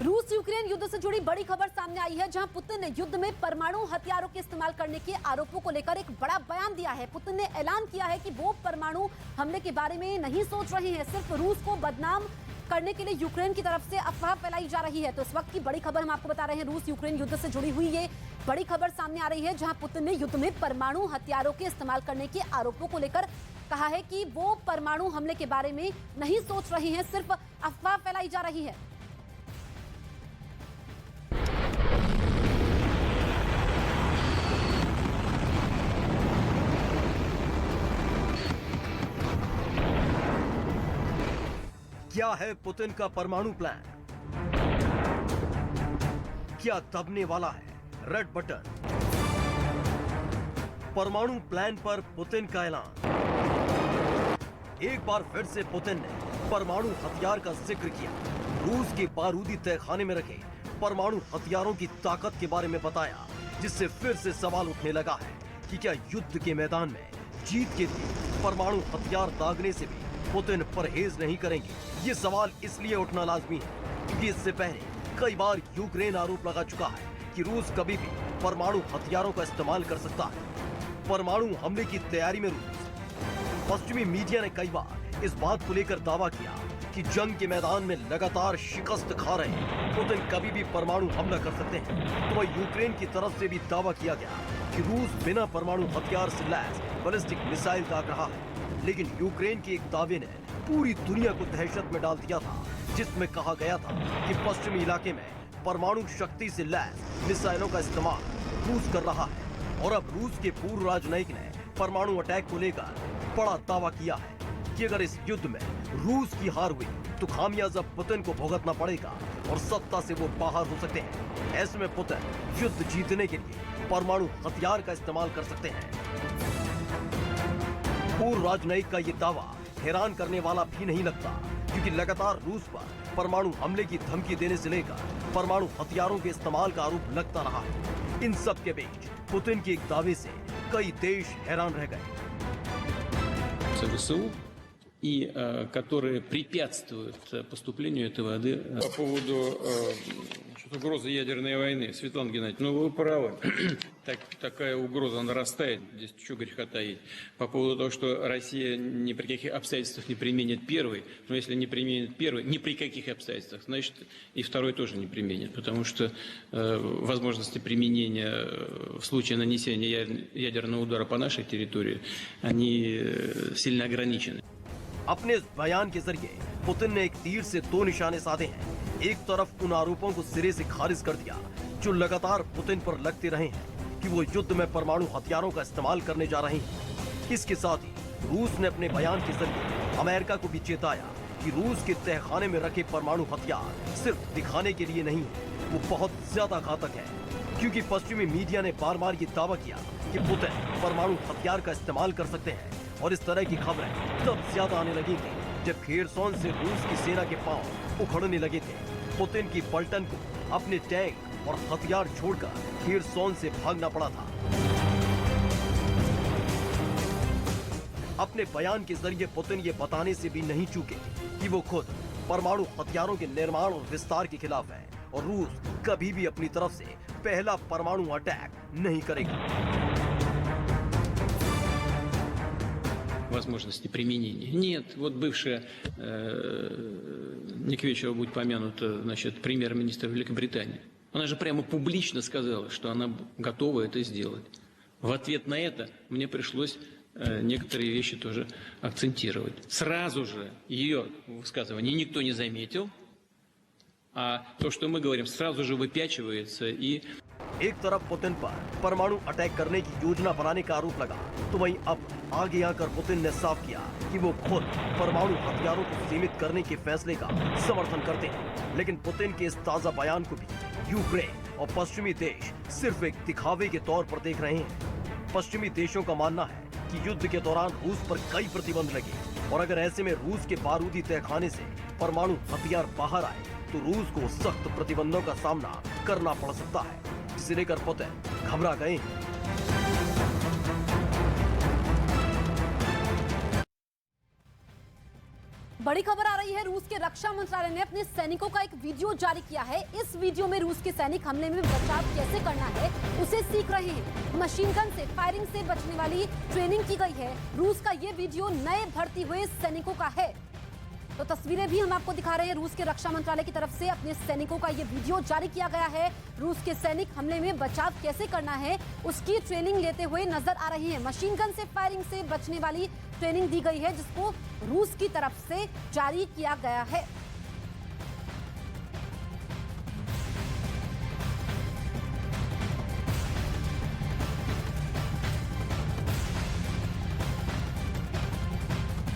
रूस यूक्रेन युद्ध से जुड़ी बड़ी खबर सामने आई है, जहां पुतिन ने युद्ध में परमाणु हथियारों के इस्तेमाल करने के आरोपों को लेकर एक बड़ा बयान दिया है। पुतिन ने ऐलान किया है कि वो परमाणु हमले के बारे में नहीं सोच रहे हैं, सिर्फ रूस को बदनाम करने के लिए यूक्रेन की तरफ से अफवाह फैलाई जा रही है। तो इस वक्त की बड़ी खबर हम आपको बता रहे हैं, रूस यूक्रेन युद्ध से जुड़ी हुई ये बड़ी खबर सामने आ रही है, जहां पुतिन ने युद्ध में परमाणु हथियारों के इस्तेमाल करने के आरोपों को लेकर कहा है कि वो परमाणु हमले के बारे में नहीं सोच रहे हैं, सिर्फ अफवाह फैलाई जा रही है। क्या है पुतिन का परमाणु प्लान? क्या दबने वाला है रेड बटन? परमाणु प्लान पर पुतिन का ऐलान। एक बार फिर से पुतिन ने परमाणु हथियार का जिक्र किया। रूस के बारूदी तहखाने में रखे परमाणु हथियारों की ताकत के बारे में बताया, जिससे फिर से सवाल उठने लगा है कि क्या युद्ध के मैदान में जीत के लिए परमाणु हथियार दागने से भी पुतिन परहेज नहीं करेंगे। ये सवाल इसलिए उठना लाजमी है क्योंकि इससे पहले कई बार यूक्रेन आरोप लगा चुका है कि रूस कभी भी परमाणु हथियारों का इस्तेमाल कर सकता है। परमाणु हमले की तैयारी में रूस। पश्चिमी मीडिया ने कई बार इस बात को लेकर दावा किया कि जंग के मैदान में लगातार शिकस्त खा रहे पुतिन कभी भी परमाणु हमला कर सकते हैं। तो वही यूक्रेन की तरफ से भी दावा किया गया कि रूस बिना परमाणु हथियार से लैस बैलिस्टिक मिसाइल दाग रहा है। लेकिन यूक्रेन के एक दावे ने पूरी दुनिया को दहशत में डाल दिया था, जिसमें कहा गया था कि पश्चिमी इलाके में परमाणु शक्ति से लैस मिसाइलों का इस्तेमाल रूस कर रहा है। और अब रूस के पूर्व राजनयिक ने परमाणु अटैक को लेकर बड़ा दावा किया है कि अगर इस युद्ध में रूस की हार हुई तो खामियाजा पुतिन को भुगतना पड़ेगा और सत्ता से वो बाहर हो सकते हैं। ऐसे में पुतिन युद्ध जीतने के लिए परमाणु हथियार का इस्तेमाल कर सकते हैं। पूर्व राजनयिक का ये दावा हैरान करने वाला भी नहीं लगता, क्योंकि लगातार रूस पर परमाणु हमले की धमकी देने से लेकर परमाणु हथियारों के इस्तेमाल का आरोप लगता रहा है। इन सब के बीच पुतिन के एक दावे से कई देश हैरान रह गए। ВСУ и которые препятствуют поступлению этой воды. По поводу угрозы ядерной войны, Светлана Геннадьевна, ну вы правы, такая угроза нарастает, здесь что греха таить. По поводу того, что Россия ни при каких обстоятельствах не применит первый, но если не применит первый, ни при каких обстоятельствах, значит и второй тоже не применит, потому что возможности применения в случае нанесения ядерного удара по нашей территории, они сильно ограничены. अपने इस बयान के जरिए पुतिन ने एक तीर से दो निशाने साधे हैं। एक तरफ उन आरोपों को सिरे से खारिज कर दिया जो लगातार पुतिन पर लगते रहे हैं कि वो युद्ध में परमाणु हथियारों का इस्तेमाल करने जा रहे हैं। इसके साथ ही रूस ने अपने बयान के जरिए अमेरिका को भी चेताया कि रूस के तहखाने में रखे परमाणु हथियार सिर्फ दिखाने के लिए नहीं है, वो बहुत ज्यादा घातक है। क्योंकि पश्चिमी मीडिया ने बार बार ये दावा किया कि पुतिन परमाणु हथियार का इस्तेमाल कर सकते हैं, और इस तरह की खबरें तब ज्यादा आने लगी थी जब खेरसोन से रूस की सेना के पांव उखड़ने लगे थे। पुतिन की पलटन को अपने टैंक और हथियार छोड़कर खेरसोन से भागना पड़ा था। अपने बयान के जरिए पुतिन ये बताने से भी नहीं चूके कि वो खुद परमाणु हथियारों के निर्माण और विस्तार के खिलाफ है और रूस कभी भी अपनी तरफ से पहला परमाणु अटैक नहीं करेगा। Возможности применения. Нет, вот бывшая, не к вечеру будет помянута, значит, премьер-министр Великобритании. Она же прямо публично сказала, что она готова это сделать. В ответ на это мне пришлось некоторые вещи тоже акцентировать. Сразу же ее высказывание никто не заметил, а то, что мы говорим, сразу же выпячивается и... एक तरफ पुतिन पर परमाणु अटैक करने की योजना बनाने का आरोप लगा, तो वहीं अब आगे आकर पुतिन ने साफ किया कि वो खुद परमाणु हथियारों को सीमित करने के फैसले का समर्थन करते हैं। लेकिन पुतिन के इस ताजा बयान को भी यूक्रेन और पश्चिमी देश सिर्फ एक दिखावे के तौर पर देख रहे हैं। पश्चिमी देशों का मानना है कि युद्ध के दौरान रूस पर कई प्रतिबंध लगे, और अगर ऐसे में रूस के बारूदी तहखाने से परमाणु हथियार बाहर आए तो रूस को सख्त प्रतिबंधों का सामना करना पड़ सकता है, जिसे लेकर पुतिन घबरा गए हैं। बड़ी खबर आ रही है। रूस के रक्षा मंत्रालय ने अपने सैनिकों का एक वीडियो जारी किया है। इस वीडियो में रूस के सैनिक हमले में बचाव कैसे करना है उसे सीख रहे हैं। मशीन गन से फायरिंग से बचने वाली ट्रेनिंग की गई है। रूस का ये वीडियो नए भर्ती हुए सैनिकों का है। तो तस्वीरें भी हम आपको दिखा रहे हैं। रूस के रक्षा मंत्रालय की तरफ से अपने सैनिकों का ये वीडियो जारी किया गया है। रूस के सैनिक हमले में बचाव कैसे करना है उसकी ट्रेनिंग लेते हुए नजर आ रहे हैं। मशीन गन से फायरिंग से बचने वाली ट्रेनिंग दी गई है, जिसको रूस की तरफ से जारी किया गया है।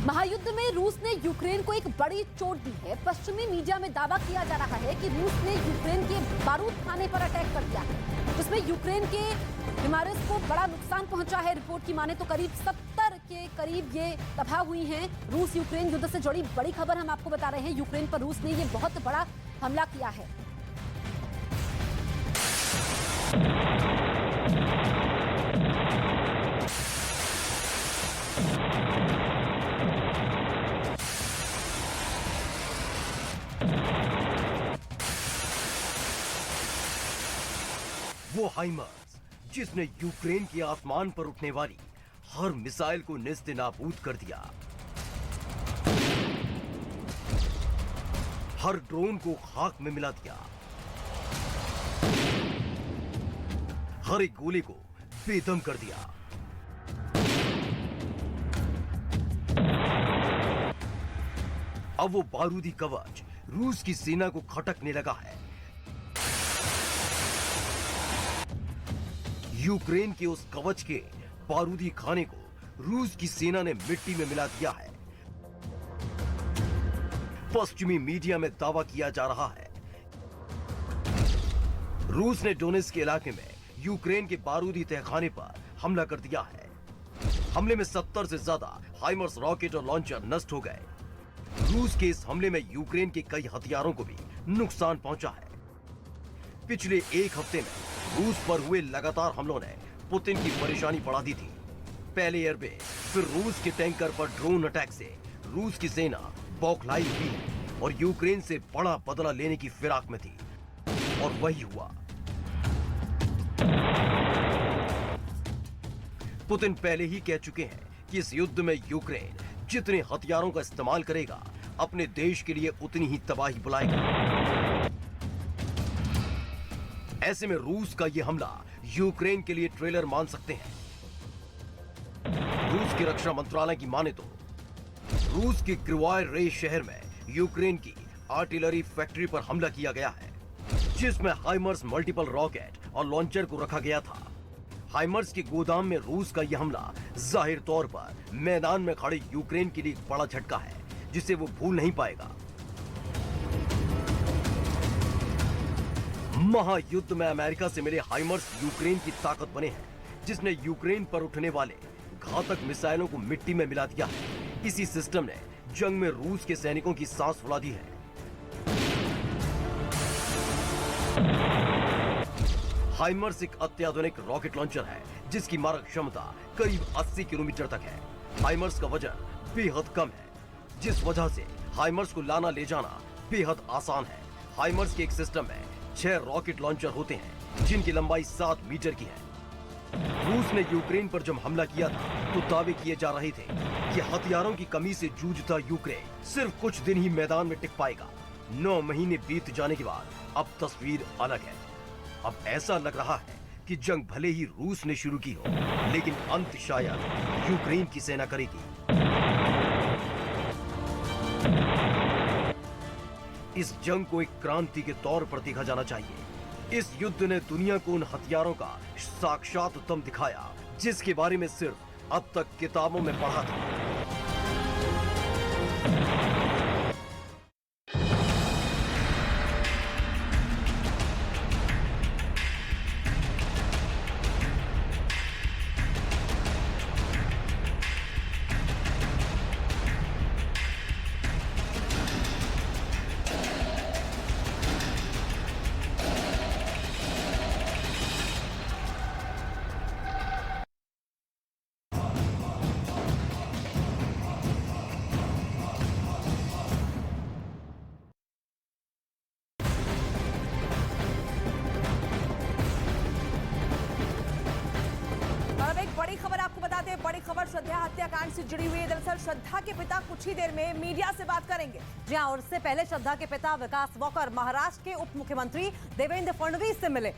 महायुद्ध में रूस ने यूक्रेन को एक बड़ी चोट दी है। पश्चिमी मीडिया में दावा किया जा रहा है कि रूस ने यूक्रेन के बारूद खाने पर अटैक कर दिया है, जिसमें यूक्रेन के हिमारस को बड़ा नुकसान पहुंचा है। रिपोर्ट की माने तो करीब 70 के करीब ये तबाह हुई हैं। रूस यूक्रेन युद्ध से जुड़ी बड़ी खबर हम आपको बता रहे हैं। यूक्रेन पर रूस ने ये बहुत बड़ा हमला किया है। वो हाइमर्स जिसने यूक्रेन के आसमान पर उठने वाली हर मिसाइल को नेस्तनाबूद कर दिया, हर ड्रोन को खाक में मिला दिया, हर एक गोली को बेदम कर दिया। अब वो बारूदी कवच रूस की सेना को खटकने लगा है। यूक्रेन के उस कवच के बारूदी खाने को रूस की सेना ने मिट्टी में मिला दिया है। पश्चिमी मीडिया में दावा किया जा रहा है रूस ने डोनेट्स्क के इलाके में यूक्रेन के बारूदी तहखाने पर हमला कर दिया है। हमले में 70 से ज्यादा हाइमर्स रॉकेट और लॉन्चर नष्ट हो गए। रूस के इस हमले में यूक्रेन के कई हथियारों को भी नुकसान पहुंचा है। पिछले एक हफ्ते में रूस पर हुए लगातार हमलों ने पुतिन की परेशानी बढ़ा दी थी। पहले एयरबेस, फिर रूस के टैंकर पर ड्रोन अटैक से रूस की सेना बौखलाई हुई है और यूक्रेन से बड़ा बदला लेने की फिराक में थी, और वही हुआ। पुतिन पहले ही कह चुके हैं कि इस युद्ध में यूक्रेन जितने हथियारों का इस्तेमाल करेगा, अपने देश के लिए उतनी ही तबाही बुलाएगा। ऐसे में रूस का यह हमला यूक्रेन के लिए ट्रेलर मान सकते हैं। रूस के रक्षा मंत्रालय की माने तो रूस के क्रिवाय रे शहर में यूक्रेन की आर्टिलरी फैक्ट्री पर हमला किया गया है, जिसमें हाइमर्स मल्टीपल रॉकेट और लॉन्चर को रखा गया था। हाइमर्स के गोदाम में रूस का यह हमला जाहिर तौर पर मैदान में खड़े यूक्रेन के लिए एक बड़ा झटका है, जिसे वो भूल नहीं पाएगा। महायुद्ध में अमेरिका से मिले हाइमर्स यूक्रेन की ताकत बने हैं, जिसने यूक्रेन पर उठने वाले घातक मिसाइलों को मिट्टी में मिला दिया है। इसी सिस्टम ने जंग में रूस के सैनिकों की सांस फुला दी है। हाइमर्स एक अत्याधुनिक रॉकेट लॉन्चर है, जिसकी मारक क्षमता करीब 80 किलोमीटर तक है। हाइमर्स का वजन बेहद कम है, जिस वजह से हाइमर्स को लाना ले जाना बेहद आसान है। हाइमर्स के एक सिस्टम में 6 रॉकेट लॉन्चर होते हैं, जिनकी लंबाई 7 मीटर की है। रूस ने यूक्रेन पर जब हमला किया था तो दावे किए जा रहे थे कि हथियारों की कमी से जूझता यूक्रेन सिर्फ कुछ दिन ही मैदान में टिक पाएगा। 9 महीने बीत जाने के बाद अब तस्वीर अलग है। अब ऐसा लग रहा है कि जंग भले ही रूस ने शुरू की हो, लेकिन अंत शायद यूक्रेन की सेना करेगी। इस जंग को एक क्रांति के तौर पर देखा जाना चाहिए। इस युद्ध ने दुनिया को उन हथियारों का साक्षात दम दिखाया, जिसके बारे में सिर्फ अब तक किताबों में पढ़ा था। बड़ी खबर श्रद्धा हत्याकांड से जुड़ी हुई है। दरअसल श्रद्धा के पिता कुछ ही देर में मीडिया से बात करेंगे। जी हाँ, और इससे पहले श्रद्धा के पिता विकास वॉकर महाराष्ट्र के उप मुख्यमंत्री देवेंद्र फडणवीस से मिले।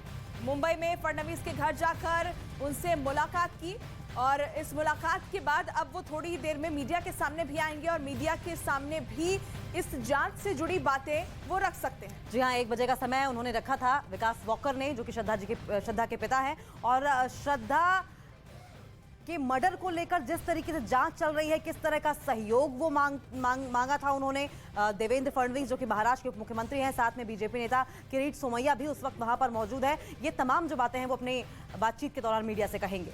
मुंबई में फडणवीस के घर जाकर उनसे मुलाकात की और इस मुलाकात के बाद अब वो थोड़ी ही देर में मीडिया के सामने भी आएंगे और मीडिया के सामने भी इस जांच से जुड़ी बातें वो रख सकते हैं। जी हाँ, 1 बजे का समय उन्होंने रखा था विकास वॉकर ने, जो कि श्रद्धा के पिता हैं। और श्रद्धा के मर्डर को लेकर जिस तरीके से जांच चल रही है, किस तरह का सहयोग वो मांगा था उन्होंने। देवेंद्र फडणवीस जो कि महाराष्ट्र के उप मुख्यमंत्री हैं, साथ में बीजेपी नेता किरीट सोमैया भी उस वक्त वहां पर मौजूद है। ये तमाम जो बातें हैं वो अपनी बातचीत के दौरान मीडिया से कहेंगे।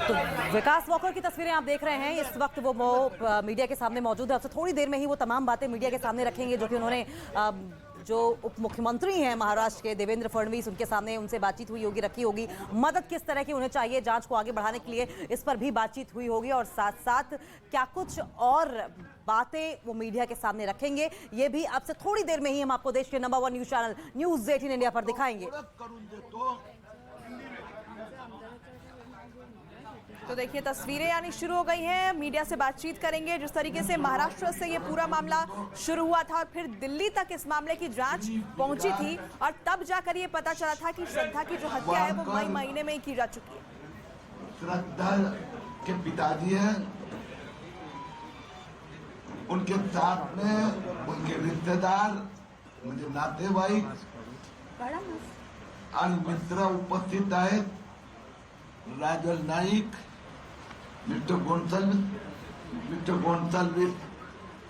तो विकास वॉकर की तस्वीरें आप देख रहे हैं। इस वक्त वो मीडिया के सामने मौजूद है। अब से थोड़ी देर में ही वो तमाम बातें मीडिया के सामने रखेंगे, जो कि उन्होंने जो उप मुख्यमंत्री हैं महाराष्ट्र के देवेंद्र फडणवीस, उनके सामने उनसे बातचीत हुई होगी, रखी होगी। मदद किस तरह की उन्हें चाहिए जांच को आगे बढ़ाने के लिए, इस पर भी बातचीत हुई होगी। और साथ साथ क्या कुछ और बातें वो मीडिया के सामने रखेंगे, ये भी अब से थोड़ी देर में ही हम आपको देश के number 1 news channel news 18 India पर दिखाएंगे। तो देखिए तस्वीरें आनी शुरू हो गई हैं। मीडिया से बातचीत करेंगे। जिस तरीके से महाराष्ट्र से ये पूरा मामला शुरू हुआ था और फिर दिल्ली तक इस मामले की जांच पहुंची थी और तब जाकर ये पता चला था कि श्रद्धा की जो हत्या है वो मई महीने में ही की जा चुकी है। श्रद्धा के पिताजी हैं, उनके साथ में उनके रिश्तेदार, मुझे नातेवाईक आणि मित्र उपस्थित आहेत। राजल नाईक, मिस्टर गोन्साल्विस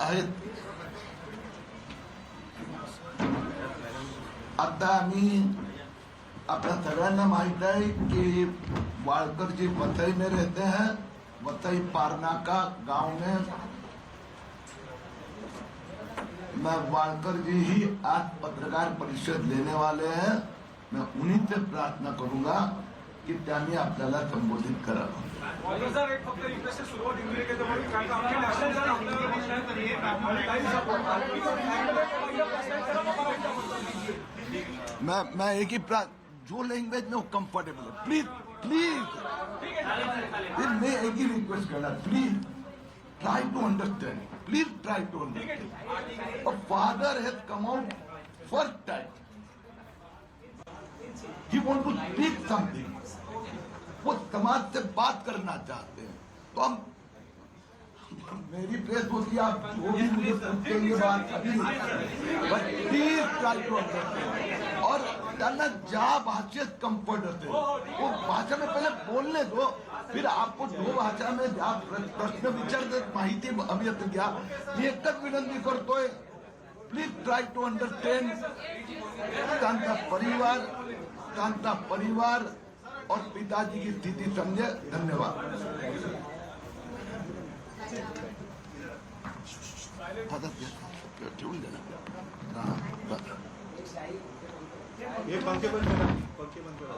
आहेत। आता आम्ही आपल्या सगळ्यांना माहित आहे की वाळकर जी वसई में रहते हैं, वसई पारनाका गांव में। मैं वाळकर जी ही आज पत्रकार परिषद लेने वाले हैं। मैं उन्हीं से प्रार्थना करूंगा की त्यांनी आपल्याला संबोधित करावं। मैं एक ही जो लैंग्वेज में कंफर्टेबल है, प्लीज मैं एक ही रिक्वेस्ट करना, please try to understand, please try to understand. A father has come out first time, he want to speak something, वो समाज से बात करना चाहते हैं। तो हम मेरी प्रेस होती, आप जो भी मुझे पूछेंगे बात कभी नहीं, but please try to understand. और त्यांना ज्या भाषेत कम्फर्ट असेल वो भाषा में पहले बोलने दो, फिर आपको जो भाषा में ज्या प्रश्न विचारतात माहिती अभिव्यक्त घ्या। मी एकच विनंती करतोय, प्लीज ट्राई टू अंडरस्टैंड। त्यांचा परिवार और पिताजी की स्थिति समझे। धन्यवाद। ठेवून दे ना। ये पंखे बंद करा, पंखे बंद करा।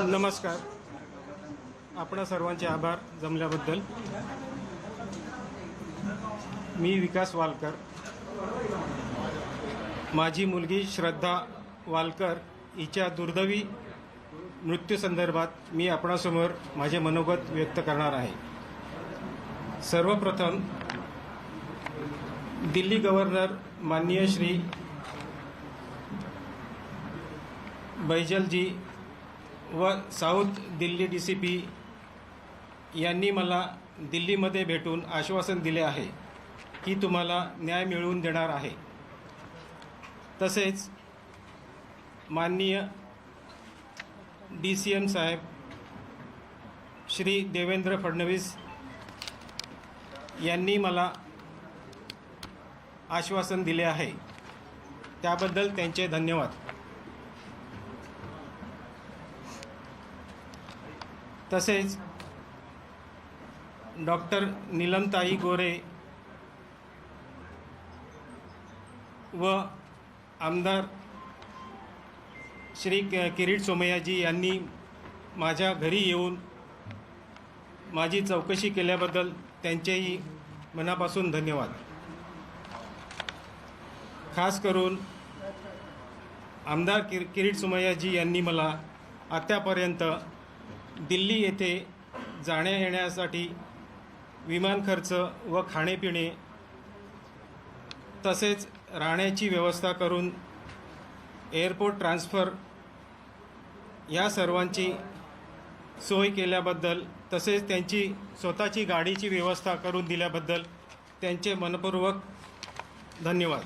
नमस्कार, आपणा सर्वांचे आभार जमल्याबद्दल। मी विकास वालकर, माझी मुलगी श्रद्धा वालकर हिच्या दुर्दैवी मृत्यूसंदर्भात मी आपणासमोर माझे मनोगत व्यक्त करणार आहे। सर्वप्रथम दिल्ली गव्हर्नर माननीय श्री बैजलजी व साऊथ दिल्ली DCP यांनी मला दिल्लीमध्ये भेटून आश्वासन दिले आहे की तुम्हाला न्याय मिळवून देणार आहे। तसेच माननीय DCM साहेब श्री देवेंद्र फडणवीस यांनी मला आश्वासन दिले आहे, त्याबद्दल त्यांचे धन्यवाद. तसेच डॉक्टर नीलमताई गोरे व आमदार श्री किरीट सोमय्याजी यांनी माझ्या घरी येऊन माझी चौकशी केल्याबद्दल त्यांचेही मनापासून धन्यवाद. खास करून आमदार किरीट सोमय्याजी यांनी मला आत्तापर्यंत दिल्ली येथे जाण्या येण्यासाठी विमान खर्च व खाणेपिणे तसेच राहण्याची व्यवस्था करून एअरपोर्ट ट्रान्सफर या सर्वांची सोय केल्याबद्दल तसेच त्यांची स्वतःची गाडीची व्यवस्था करून दिल्याबद्दल त्यांचे मनपूर्वक धन्यवाद.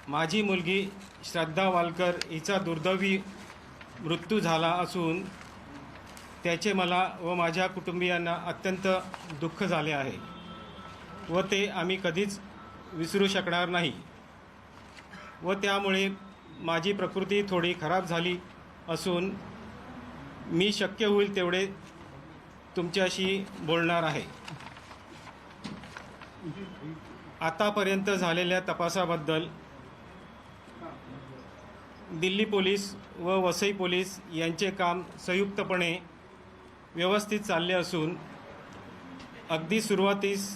माझी मुलगी श्रद्धा वालकर हिचा दुर्दैवी मृत्यू झाला असून त्याचे मला व माझ्या कुटुंबियांना अत्यंत दुःख झाले आहे व ते आम्ही कधीच विसरू शकणार नाही व त्यामुळे माझी प्रकृती थोडी खराब झाली असून मी शक्य होईल तेवढे तुमच्याशी बोलणार आहे. आतापर्यंत झालेल्या तपासाबद्दल दिल्ली पोलीस व वसई पोलीस यांचे काम संयुक्तपणे व्यवस्थित चालले असून अगदी सुरुवातीस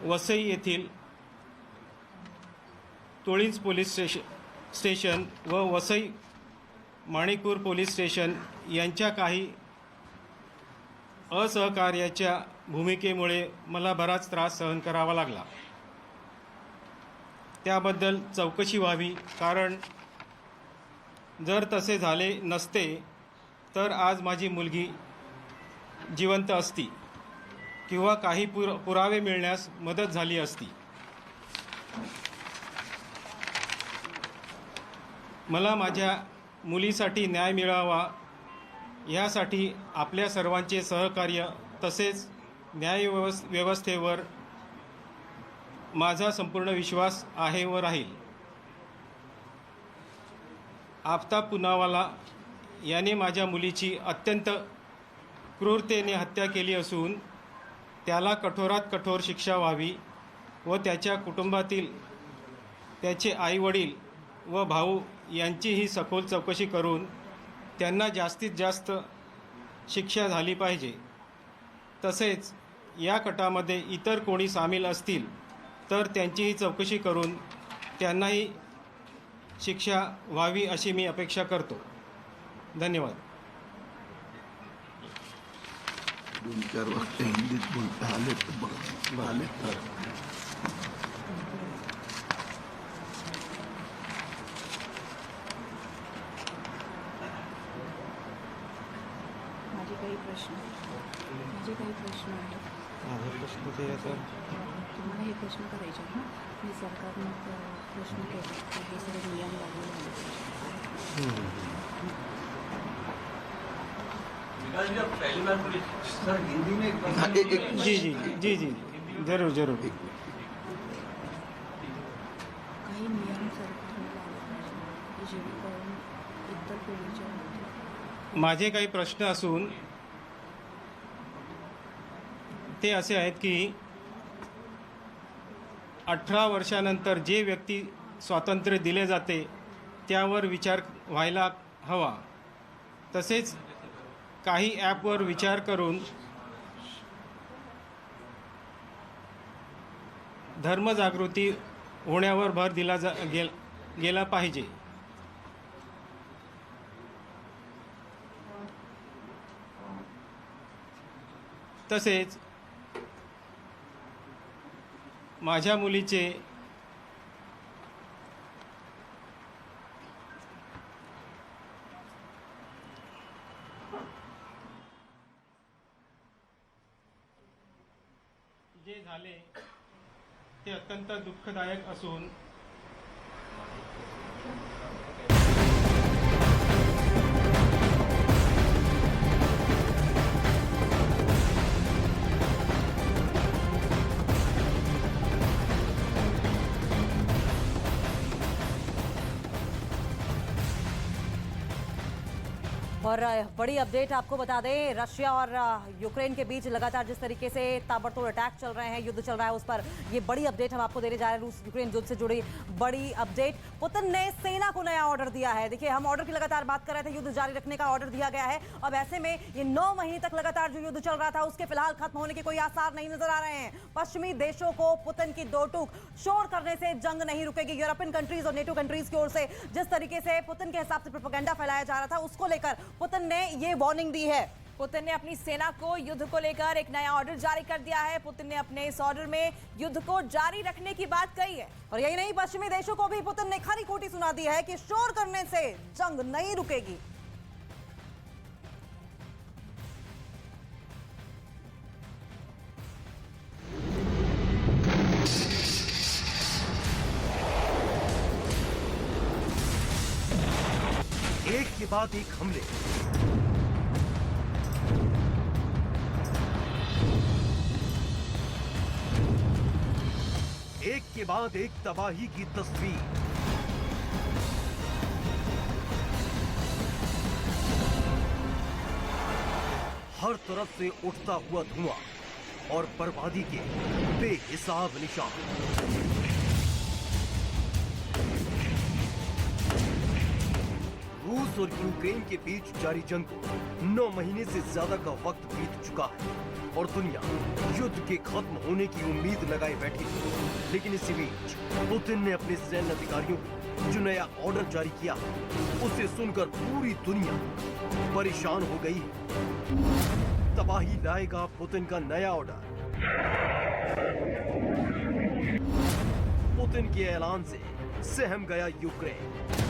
वसई येथील तोळींज पोलीस स्टेशन व वसई माणिकपूर पोलीस स्टेशन यांच्या काही असहकार्याच्या भूमिकेमुळे मला बराच त्रास सहन करावा लागला. त्याबद्दल चौकशी व्हावी, कारण जर तसे झाले नसते तर आज माझी मुलगी जिवंत असती किंवा काही पुरावे मिळण्यास मदत झाली असती. मला माझ्या मुलीसाठी न्याय मिळावा यासाठी आपल्या सर्वांचे सहकार्य तसेच न्यायव्यवस्थेवर माझा संपूर्ण विश्वास आहे व राहील. आफताब पुनावाला याने माझ्या मुलीची अत्यंत क्रूरतेने हत्या केली असून त्याला कठोरात कठोर शिक्षा व्हावी व त्याच्या कुटुंबातील त्याचे आईवडील व भाऊ यांचीही सखोल चौकशी करून त्यांना जास्तीत जास्त शिक्षा झाली पाहिजे. तसेच या कटामध्ये इतर कोणी सामील असतील तर त्यांचीही चौकशी करून त्यांनाही शिक्षा व्हावी अशी मी अपेक्षा करतो. धन्यवाद. 2-4 वक्त हिंदीत बोलता आले तर आले तर माझे काही प्रश्न आहेत. तुम्हाला हे प्रश्न करायचे ना, मी सरकारनं प्रश्न केला की हे सगळे नियम लागू जी जी जी जी जरूर जरूर. काही नियम सरकारने लागू पाहिजे की जेणेकरून इतर पिढीच्या माझे काही प्रश्न असून ते असे आहेत की 18 वर्षानंतर जे व्यक्ती स्वातंत्र्य दिले जाते त्यावर विचार व्हायला हवा. तसेच काही ॲपवर विचार करून धर्मजागृती होण्यावर भर दिला गेला पाहिजे. तसेच माझ्या मुलीचे जे झाले ते अत्यंत दुःखदायक असून और बड़ी अपडेट आपको बता दें, रशिया और यूक्रेन के बीच लगातार जिस तरीके से ताबड़तोड़ अटैक चल रहे हैं, युद्ध चल रहा है, उस पर ये बड़ी अपडेट हम आपको देने जा रहे हैं। रूस यूक्रेन युद्ध से जुड़ी बड़ी अपडेट। पुतिन ने सेना को नया ऑर्डर दिया है। देखिए, हम ऑर्डर की लगातार बात कर रहे थे, युद्ध जारी रखने का ऑर्डर दिया गया है। अब ऐसे में ये 9 महीने तक लगातार जो युद्ध चल रहा था, उसके फिलहाल खत्म होने के कोई आसार नहीं नजर आ रहे हैं। पश्चिमी देशों को पुतिन की दो टूक शोर करने से जंग नहीं रुकेगी। यूरोपियन कंट्रीज और नेटो कंट्रीज की ओर से जिस तरीके से पुतिन के हिसाब से प्रोपेगेंडा फैलाया जा रहा था, उसको लेकर पुतिन ने ये वार्निंग दी है। पुतिन ने अपनी सेना को युद्ध को लेकर एक नया ऑर्डर जारी कर दिया है। पुतिन ने अपने इस ऑर्डर में युद्ध को जारी रखने की बात कही है। और यही नहीं, पश्चिमी देशों को भी पुतिन ने खरी खोटी सुना दी है कि शोर करने से जंग नहीं रुकेगी। एक के बाद एक हमले, एक के बाद एक तबाही की तस्वीर। हर तरफ से उठता हुआ धुआं और बर्बादी के बेहिसाब निशान। रूस और यूक्रेन के बीच जारी जंग को 9 महीने से ज्यादा का वक्त बीत चुका है और दुनिया युद्ध के खत्म होने की उम्मीद लगाए बैठी है। लेकिन इसी बीच पुतिन ने अपने सैन्य अधिकारियों को जो नया ऑर्डर जारी किया उसे सुनकर पूरी दुनिया परेशान हो गई है। तबाही लाएगा पुतिन का नया ऑर्डर। पुतिन के ऐलान से सहम गया यूक्रेन।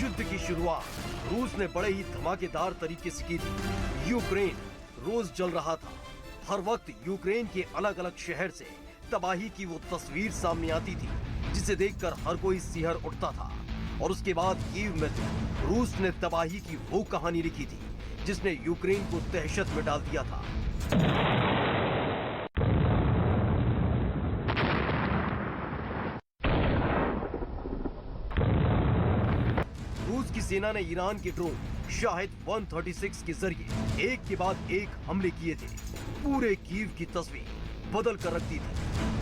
युद्ध की शुरुआत रूस ने बड़े ही धमाकेदार तरीके से की थी। यूक्रेन रोज जल रहा था। हर वक्त यूक्रेन के अलग अलग शहर से तबाही की वो तस्वीर सामने आती थी जिसे देखकर हर कोई सिहर उठता था। और उसके बाद कीव में तो रूस ने तबाही की वो कहानी लिखी थी जिसने यूक्रेन को दहशत में डाल दिया था। रूस की सेना ने ईरान के ड्रोन शाहिद 136 के जरिए एक के बाद एक हमले किए थे। पूरे कीव की तस्वीर बदल कर रख दी थी।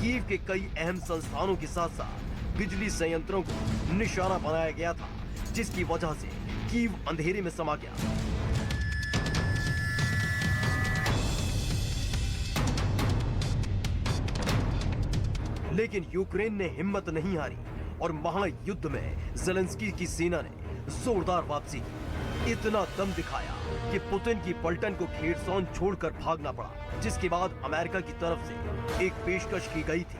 कीव के कई अहम संस्थानों के साथ साथ बिजली संयंत्रों को निशाना बनाया गया था, जिसकी वजह से कीव अंधेरे में समा गया। लेकिन यूक्रेन ने हिम्मत नहीं हारी और महायुद्ध में ज़ेलेंस्की की सेना ने जोरदार वापसी की। इतना दम दिखाया कि पुतिन की पलटन को खेरसौन छोड़कर भागना पड़ा, जिसके बाद अमेरिका की तरफ से एक पेशकश की गई थी।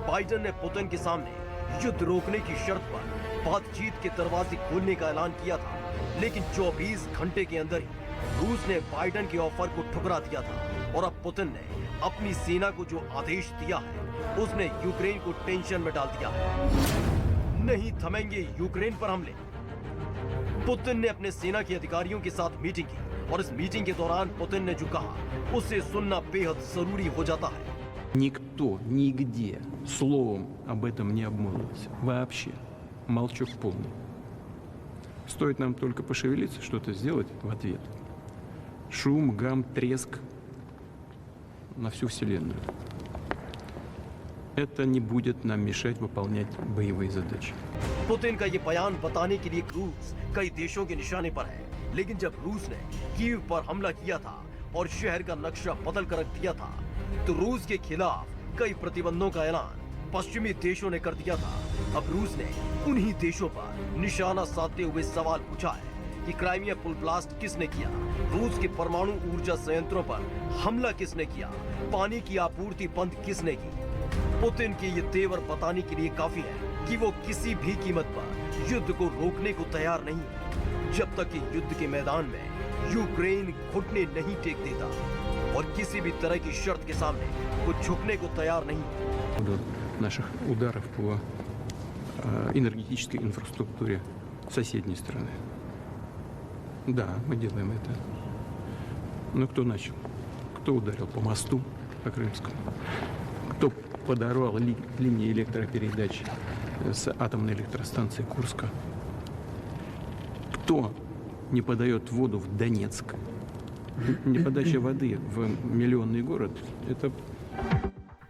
बाइडेन ने पुतिन के सामने युद्ध रोकने की शर्त पर बातचीत के दरवाजे खोलने का ऐलान किया था, लेकिन 24 घंटे के अंदर ही रूस ने बाइडेन के ऑफर को ठुकरा दिया था। और अब पुतिन ने अपनी सेना को जो आदेश दिया है उसने यूक्रेन को टेंशन में डाल दिया है। नहीं थमेंगे यूक्रेन पर हमले। पुतिन ने अपने सेना के अधिकारियों के साथ मीटिंग की और इस मीटिंग के दौरान पुतिन ने जो कहा उसे सुनना बेहद जरूरी हो जाता है। Никто нигде словом об этом не обмолвился. Вообще. Молчок полный. Стоит нам только пошевелиться, что-то сделать в ответ. Шум, гам, треск на всю Вселенную. Это не будет нам мешать выполнять боевые задачи. पुतिन का ये बयान बताने के लिए रूस कई देशों के निशाने पर है, लेकिन जब रूस ने कीव पर हमला किया था और शहर का नक्शा बदल कर रख दिया था, तो रूस के खिलाफ कई प्रतिबंधों का ऐलान पश्चिमी देशों ने कर दिया था। अब रूस ने उन्हीं देशों पर निशाना साधते हुए सवाल पूछा है कि क्राइमिया पुल ब्लास्ट किसने किया, रूस के परमाणु ऊर्जा संयंत्रों पर हमला किसने किया, पानी की आपूर्ति बंद किसने की। पुतिन के ये तेवर बताने के लिए काफी है कि वो किसी भी कीमत पर युद्ध को रोकने को तैयार नहीं है, जब तक कि युद्ध के मैदान में यूक्रेन घुटने नहीं टेक देता और किसी भी तरह की शर्त के सामने वो झुकने को तैयार नहीं है। До наших ударов по энергетической инфраструктуре соседней страны. Да, мы делаем это. Но кто начал? Кто ударил по мосту, по Крымскому? кто подорвал линии электропередач с атомной электростанции Курска, кто не подает воду в Донецк. Неподача воды в миллионный город – это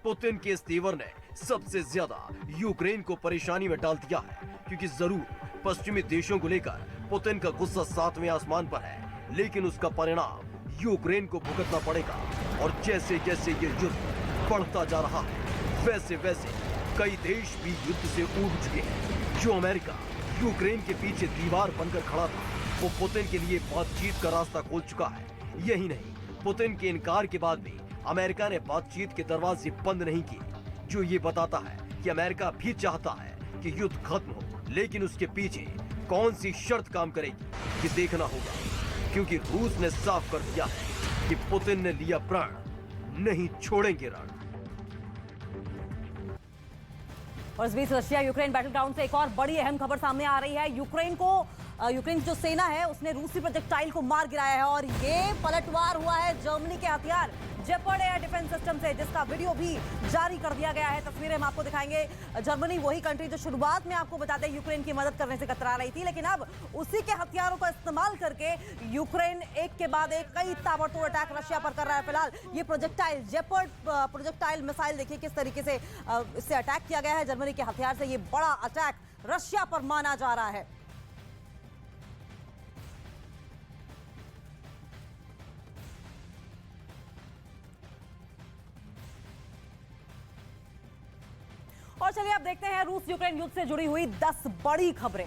पुतिन के इस तेवर ने सबसे ज्यादा यूक्रेन को परेशानी में डाल दिया है, क्योंकि जरूर पश्चिमी देशों को लेकर पुतिन का गुस्सा 7वें आसमान पर है, लेकिन उसका परिणाम यूक्रेन को भुगतना पड़ेगा। और जैसे जैसे ये युद्ध बढ़ता जा रहा है, वैसे वैसे कई देश भी युद्ध से ऊब चुके हैं। जो अमेरिका यूक्रेन के पीछे दीवार बनकर खड़ा था, वो पुतिन के लिए बातचीत का रास्ता खोल चुका है। यही नहीं, पुतिन के इनकार के बाद भी अमेरिका ने बातचीत के दरवाजे बंद नहीं किए, जो ये बताता है कि अमेरिका भी चाहता है कि युद्ध खत्म हो, लेकिन उसके पीछे कौन सी शर्त काम करेगी ये देखना होगा, क्योंकि रूस ने साफ कर दिया है कि पुतिन ने लिया प्रण, नहीं छोड़ेंगे रण। और इस बीच रशिया यूक्रेन बैटल ग्राउंड से एक और बड़ी अहम खबर सामने आ रही है। यूक्रेन की जो सेना है उसने रूसी प्रोजेक्टाइल को मार गिराया है और ये पलटवार हुआ है जर्मनी के हथियार जेपर्ड एयर डिफेंस सिस्टम से, जिसका वीडियो भी जारी कर दिया गया है। तस्वीरें हम आपको दिखाएंगे। जर्मनी वही कंट्री जो शुरुआत में आपको बताते हैं यूक्रेन की मदद करने से कतरा रही थी, लेकिन अब उसी के हथियारों का इस्तेमाल करके यूक्रेन एक के बाद एक कई ताबड़तोड़ अटैक रशिया पर कर रहा है। फिलहाल ये प्रोजेक्टाइल जेपर्ड प्रोजेक्टाइल मिसाइल देखिए किस तरीके से इससे अटैक किया गया है। जर्मनी के हथियार से ये बड़ा अटैक रशिया पर माना जा रहा है। और चलिए अब देखते हैं रूस यूक्रेन युद्ध से जुड़ी हुई 10 बड़ी खबरें।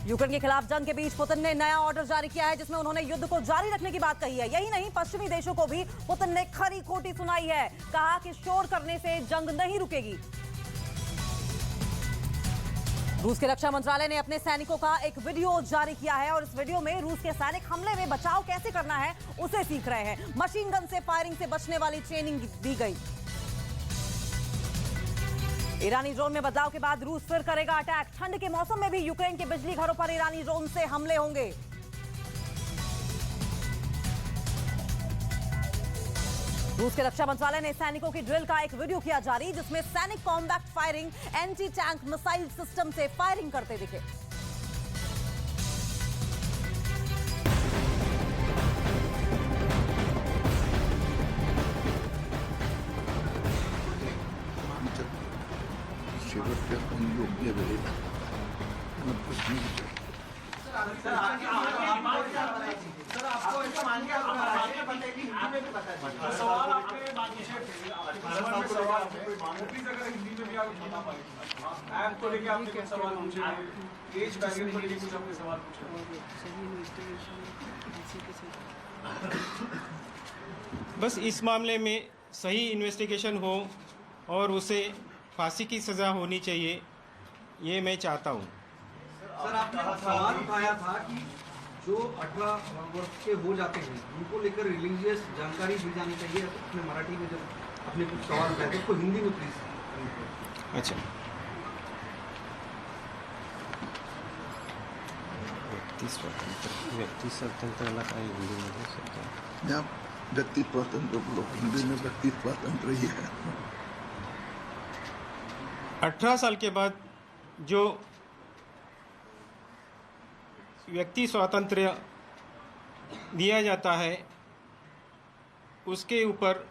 यूक्रेन के खिलाफ जंग के बीच पुतिन ने नया ऑर्डर जारी किया है, जिसमें उन्होंने युद्ध को जारी रखने की बात कही है। यही नहीं, पश्चिमी देशों को भी पुतिन ने खरी खोटी सुनाई है। कहा कि शोर करने से जंग नहीं रुकेगी। रूस के रक्षा मंत्रालय ने अपने सैनिकों का एक वीडियो जारी किया है और इस वीडियो में रूस के सैनिक हमले में बचाव कैसे करना है उसे सीख रहे हैं। मशीन गन से फायरिंग से बचने वाली ट्रेनिंग दी गई। ईरानी ड्रोन में बदलाव के बाद रूस फिर करेगा अटैक। ठंड के मौसम में भी यूक्रेन के बिजली घरों पर ईरानी ड्रोन से हमले होंगे। रूस के रक्षा मंत्रालय ने सैनिकों की ड्रिल का एक वीडियो किया जारी, जिसमें सैनिक combat firing anti tank missile system से फायरिंग करते दिखे। योग्य वेळेला प्रश्न बस इस मामले में सही इन्वेस्टिगेशन हो और उसे फांसी की सजा होनी चाहिए, ये मैं चाहता हूँ। सर, आपने सवाल उठाया था कि जो 18 वर्ष के हो जाते हैं उनको लेकर रिलीजियस जानकारी दी जानी चाहिए। अपने मराठी में जब अपने कुछ सवाल उठाए तो हिंदी में प्लीज। अच्छा, व्यक्ति स्वतंत्रला काही हिंदीमध्ये शब्द या व्यक्ति स्वतंत्र लोग हिंदी में व्यक्ति स्वतंत्र ही है। 18 साल के बाद जो व्यक्ति स्वातंत्र्य दिया जाता है उसके ऊपर